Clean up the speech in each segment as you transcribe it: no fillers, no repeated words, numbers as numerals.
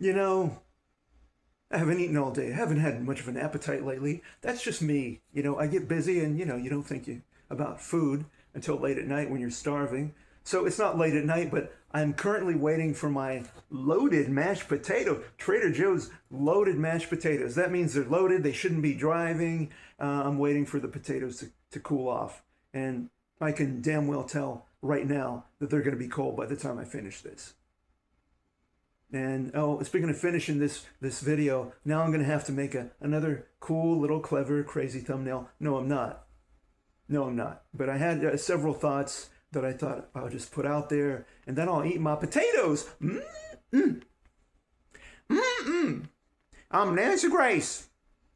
You know, I haven't eaten all day. I haven't had much of an appetite lately. That's just me. I get busy and, you don't think about food until late at night when you're starving. So it's not late at night, but I'm currently waiting for my loaded mashed potato. Trader Joe's loaded mashed potatoes. That means they're loaded. They shouldn't be driving. I'm waiting for the potatoes to cool off. And I can damn well tell right now that they're going to be cold by the time I finish this. And oh, speaking of finishing this video, now I'm gonna have to make another cool little clever crazy thumbnail. No, I'm not. No, I'm not. But I had several thoughts that I thought I'll just put out there, and then I'll eat my potatoes. Mm-mm. Mm-mm. I'm Nancy Grace.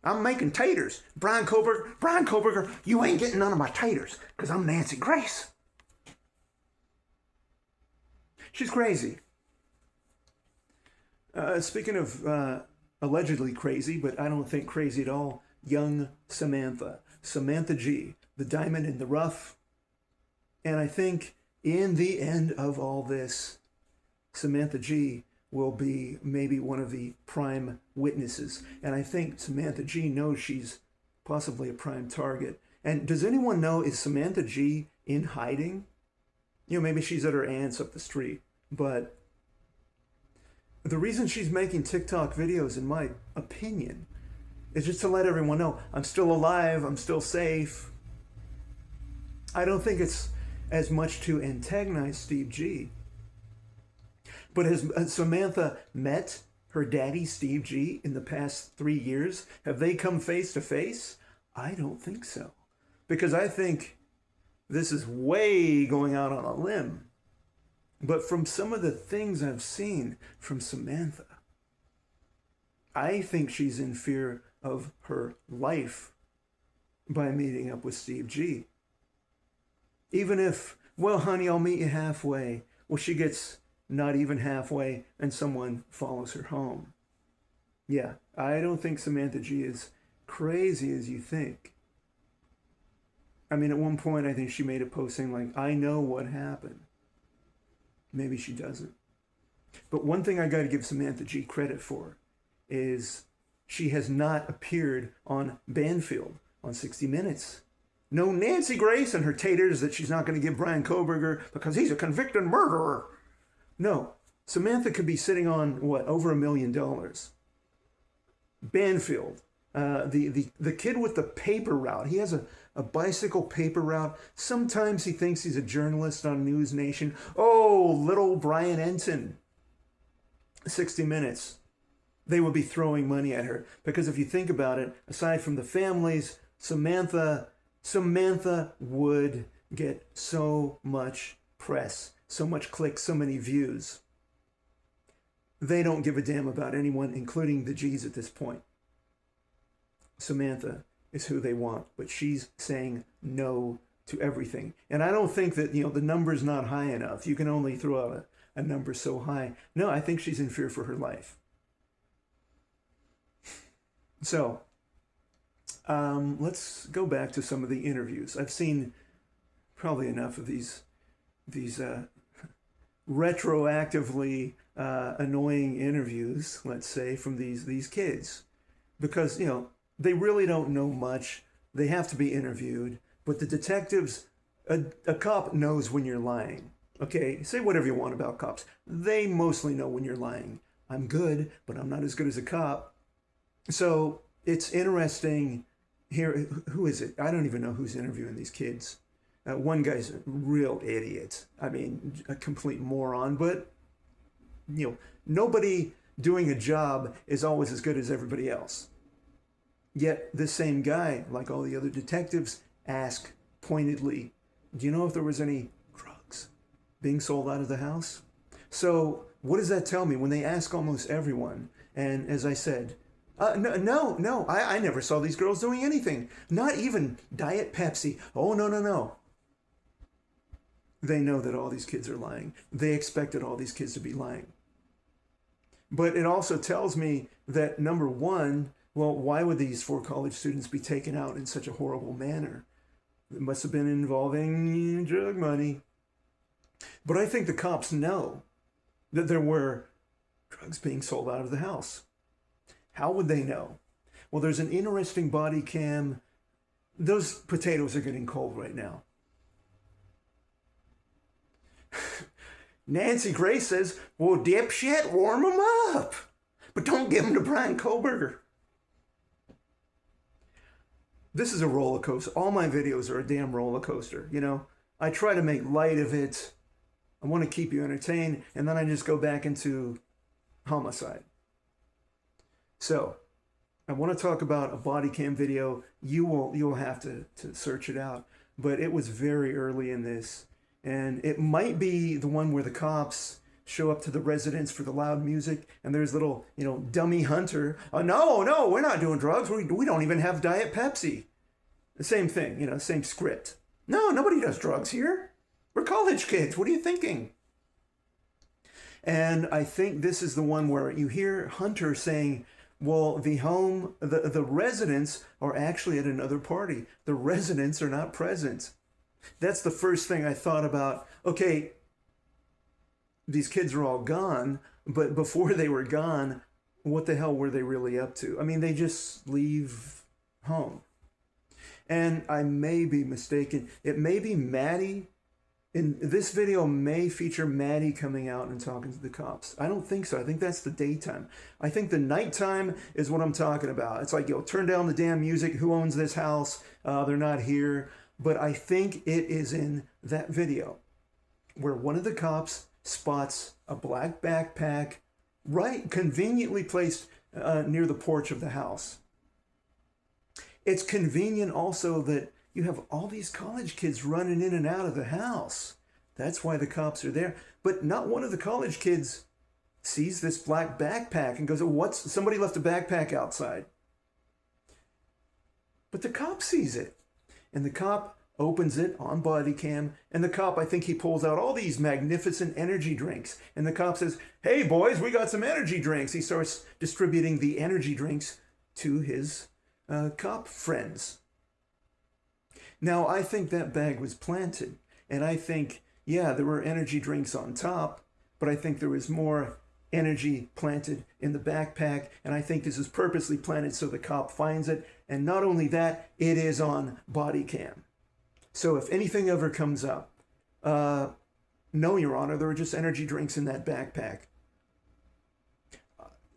I'm making taters. Brian Koberger, you ain't getting none of my taters, because I'm Nancy Grace. She's crazy. Speaking of allegedly crazy, but I don't think crazy at all, young Samantha. Samantha G, the diamond in the rough. And I think in the end of all this, Samantha G will be maybe one of the prime witnesses. And I think Samantha G knows she's possibly a prime target. And does anyone know, is Samantha G in hiding? Maybe she's at her aunt's up the street, but the reason she's making TikTok videos, in my opinion, is just to let everyone know I'm still alive, I'm still safe. I don't think it's as much to antagonize Steve G. But has Samantha met her daddy, Steve G, in the past 3 years? Have they come face to face? I don't think so. Because I think this is way going out on a limb. But from some of the things I've seen from Samantha, I think she's in fear of her life by meeting up with Steve G. Even if, well, honey, I'll meet you halfway. Well, she gets not even halfway and someone follows her home. Yeah, I don't think Samantha G is crazy as you think. I mean, at one point, I think she made a post saying, like, I know what happened. Maybe she doesn't. But one thing I got to give Samantha G credit for is she has not appeared on Banfield on 60 Minutes. No Nancy Grace and her taters that she's not going to give Brian Koberger because he's a convicted murderer. No, Samantha could be sitting on, what, over $1 million. Banfield, the kid with the paper route. He has a bicycle paper route. Sometimes he thinks he's a journalist on News Nation. Oh, little Brian Ensign. 60 Minutes. They would be throwing money at her. Because if you think about it, aside from the families, Samantha would get so much press, so much clicks, so many views. They don't give a damn about anyone, including the G's at this point. Samantha is who they want, but she's saying no to everything. And I don't think that, the number's not high enough. You can only throw out a number so high. No, I think she's in fear for her life. So, let's go back to some of the interviews. I've seen probably enough of these retroactively annoying interviews, let's say, from these kids. Because, they really don't know much. They have to be interviewed. But the detectives, a cop knows when you're lying. Okay, say whatever you want about cops. They mostly know when you're lying. I'm good, but I'm not as good as a cop. So it's interesting here. Who is it? I don't even know who's interviewing these kids. One guy's a real idiot. I mean, a complete moron. But, nobody doing a job is always as good as everybody else. Yet this same guy, like all the other detectives, ask pointedly, do you know if there was any drugs being sold out of the house? So what does that tell me when they ask almost everyone? And as I said, no, I never saw these girls doing anything. Not even Diet Pepsi. Oh, no. They know that all these kids are lying. They expected all these kids to be lying. But it also tells me that, number one, well, why would these 4 college students be taken out in such a horrible manner? It must have been involving drug money. But I think the cops know that there were Drugs being sold out of the house. How would they know? Well, there's an interesting body cam. Those potatoes are getting cold right now. Nancy Grace says, well, dipshit, warm them up. But don't give them to Brian Kohlberger. This is a roller coaster. All my videos are a damn roller coaster. You know, I try to make light of it. I want to keep you entertained. And then I just go back into homicide. So I want to talk about a body cam video. You'll have to search it out. But it was very early in this. And it might be the one where the cops show up to the residence for the loud music, and there's little, dummy Hunter. Oh, no, we're not doing drugs. We don't even have Diet Pepsi. The same thing, same script. No, nobody does drugs here. We're college kids. What are you thinking? And I think this is the one where you hear Hunter saying, well, the residents are actually at another party. The residents are not present. That's the first thing I thought about. Okay, these kids are all gone, but before they were gone, what the hell were they really up to? I mean, they just leave home. And I may be mistaken. It may be Maddie. In this video may feature Maddie coming out and talking to the cops. I don't think so. I think that's the daytime. I think the nighttime is what I'm talking about. It's like, turn down the damn music. Who owns this house? They're not here. But I think it is in that video where one of the cops spots a black backpack right conveniently placed near the porch of the house. It's convenient also that you have all these college kids running in and out of the house. That's why the cops are there. But not one of the college kids sees this black backpack and goes, oh, somebody left a backpack outside. But the cop sees it. And the cop opens it on body cam. And the cop, I think he pulls out all these magnificent energy drinks. And the cop says, hey, boys, we got some energy drinks. He starts distributing the energy drinks to his cop friends. Now, I think that bag was planted. And I think, yeah, there were energy drinks on top. But I think there was more energy planted in the backpack. And I think this is purposely planted so the cop finds it. And not only that, it is on body cam. So if anything ever comes up, no, Your Honor, there were just energy drinks in that backpack.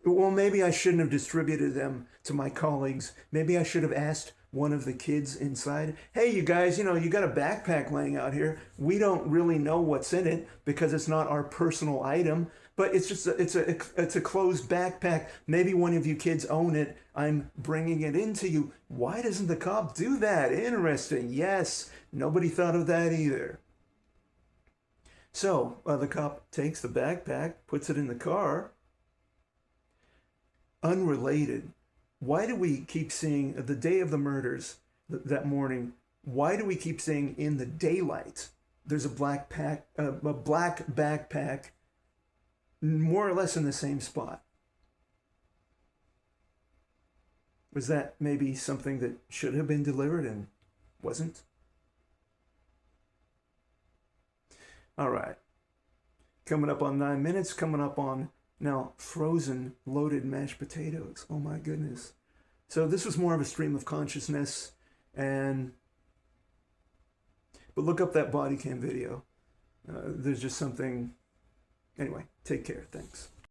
Well, maybe I shouldn't have distributed them to my colleagues. Maybe I should have asked one of the kids inside, hey, you guys, you got a backpack laying out here. We don't really know what's in it because it's not our personal item, but it's just it's a closed backpack. Maybe one of you kids own it. I'm bringing it into you. Why doesn't the cop do that? Interesting. Yes, nobody thought of that either. So the cop takes the backpack, puts it in the car. Unrelated. Why do we keep seeing the day of the murders that morning? Why do we keep seeing in the daylight there's a black backpack more or less in the same spot? Was that maybe something that should have been delivered and wasn't? All right. Coming up on 9 minutes, coming up on now frozen loaded mashed potatoes. Oh my goodness. So this was more of a stream of consciousness, but look up that body cam video. There's just something. Anyway, take care. Thanks.